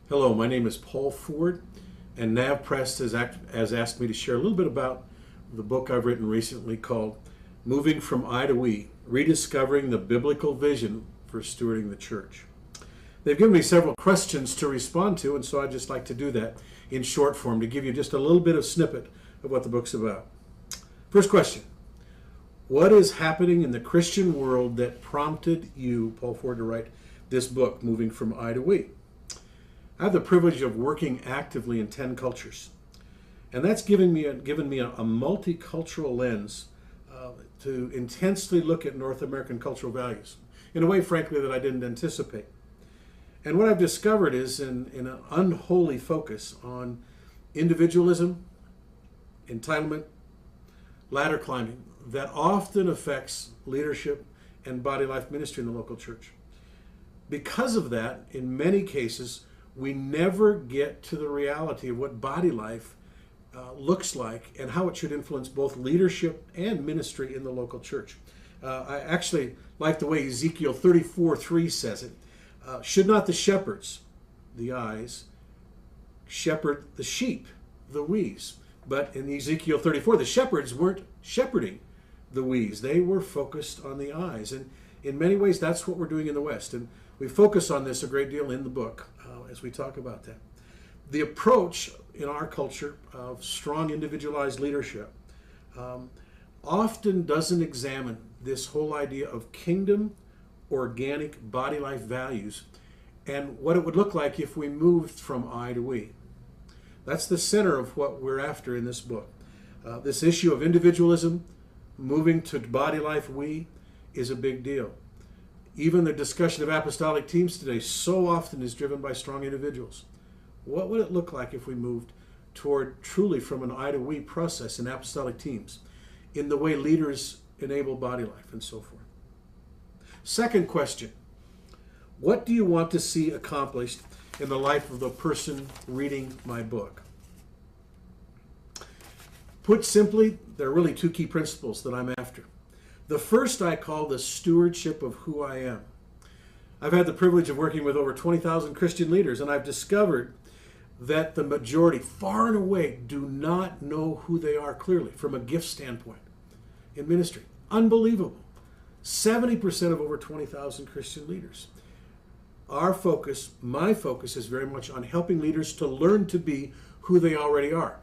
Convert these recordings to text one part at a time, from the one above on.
Hello, my name is Paul Ford, and NavPress has asked me to share a little bit about the book I've written recently called Moving from I to We, Rediscovering the Biblical Vision for Stewarding the Church. They've given me several questions to respond to, and so I'd just like to do that in short form to give you just a little bit of snippet of what the book's about. First question: what is happening in the Christian world that prompted you, Paul Ford, to write this book, Moving from I to We? I have the privilege of working actively in 10 cultures, and that's given me a multicultural lens to intensely look at North American cultural values in a way, frankly, that I didn't anticipate. And what I've discovered is in an unholy focus on individualism, entitlement, ladder climbing that often affects leadership and body life ministry in the local church. Because of that, in many cases, we never get to the reality of what body life looks like and how it should influence both leadership and ministry in the local church. I actually like the way Ezekiel 34:3 says it. Should not the shepherds, the eyes, shepherd the sheep, the we's? But in Ezekiel 34, the shepherds weren't shepherding the we's. They were focused on the eyes. And in many ways, that's what we're doing in the West. And we focus on this a great deal in the book as we talk about that. The approach in our culture of strong individualized leadership often doesn't examine this whole idea of kingdom, organic body life values and what it would look like if we moved from I to we. That's the center of what we're after in this book. This issue of individualism, moving to body life we, is a big deal. Even the discussion of apostolic teams today so often is driven by strong individuals. What would it look like if we moved toward truly from an I to we process in apostolic teams, in the way leaders enable body life and so forth? Second question: what do you want to see accomplished in the life of the person reading my book? Put simply, there are really two key principles that I'm after. The first I call the stewardship of who I am. I've had the privilege of working with over 20,000 Christian leaders, and I've discovered that the majority, far and away, do not know who they are clearly from a gift standpoint in ministry. Unbelievable. 70% of over 20,000 Christian leaders. Our focus, my focus, is very much on helping leaders to learn to be who they already are.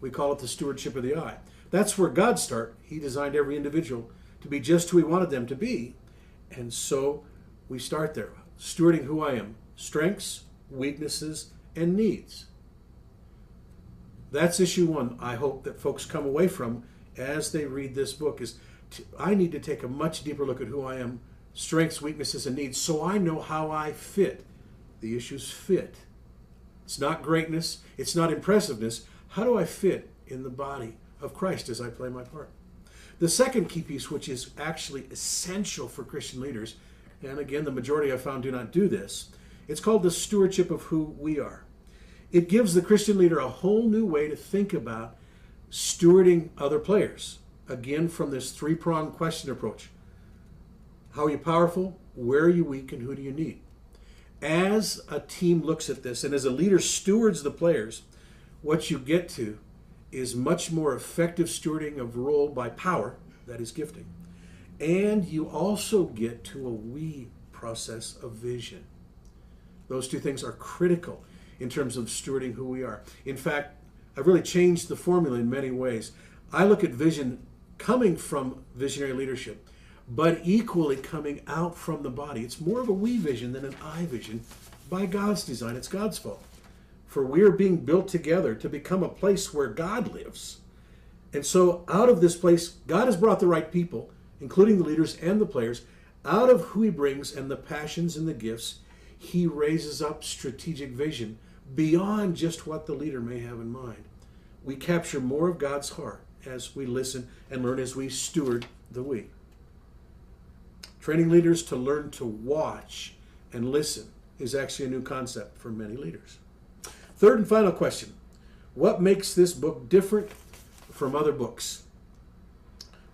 We call it the stewardship of the eye. That's where God started. He designed every individual to be just who he wanted them to be. And so we start there, stewarding who I am, strengths, weaknesses, and needs. That's issue one I hope that folks come away from as they read this book is I need to take a much deeper look at who I am, strengths, weaknesses, and needs, so I know how I fit. The issue's fit. It's not greatness, it's not impressiveness. How do I fit in the body of Christ as I play my part? The second key piece, which is actually essential for Christian leaders, and again, the majority I've found do not do this, it's called the stewardship of who we are. It gives the Christian leader a whole new way to think about stewarding other players. Again, from this three-pronged question approach. How are you powerful? Where are you weak? And who do you need? As a team looks at this, and as a leader stewards the players, what you get to is much more effective stewarding of role by power, that is gifting. And you also get to a we process of vision. Those two things are critical in terms of stewarding who we are. In fact, I've really changed the formula in many ways. I look at vision coming from visionary leadership, but equally coming out from the body. It's more of a we vision than an I vision by God's design. It's God's fault. For we are being built together to become a place where God lives. And so out of this place, God has brought the right people, including the leaders and the players, out of who he brings and the passions and the gifts, he raises up strategic vision beyond just what the leader may have in mind. We capture more of God's heart as we listen and learn as we steward the we. Training leaders to learn to watch and listen is actually a new concept for many leaders. Third and final question: what makes this book different from other books?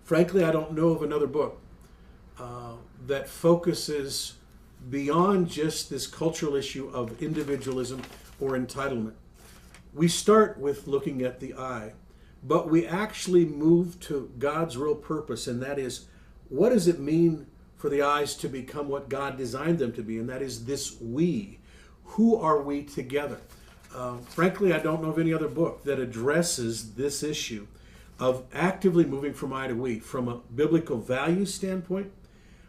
Frankly, I don't know of another book that focuses beyond just this cultural issue of individualism or entitlement. We start with looking at the I, but we actually move to God's real purpose, and that is, what does it mean for the eyes to become what God designed them to be? And that is this we. Who are we together? Frankly, I don't know of any other book that addresses this issue of actively moving from I to we, from a biblical value standpoint,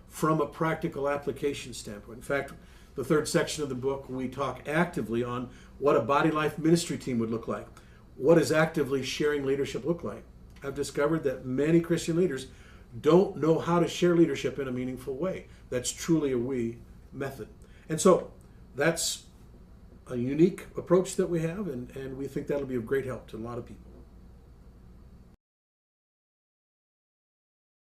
from a practical application standpoint. In fact, the third section of the book, we talk actively on what a body life ministry team would look like. What does actively sharing leadership look like? I've discovered that many Christian leaders don't know how to share leadership in a meaningful way. That's truly a we method. And so that's a unique approach that we have, and we think that'll be of great help to a lot of people.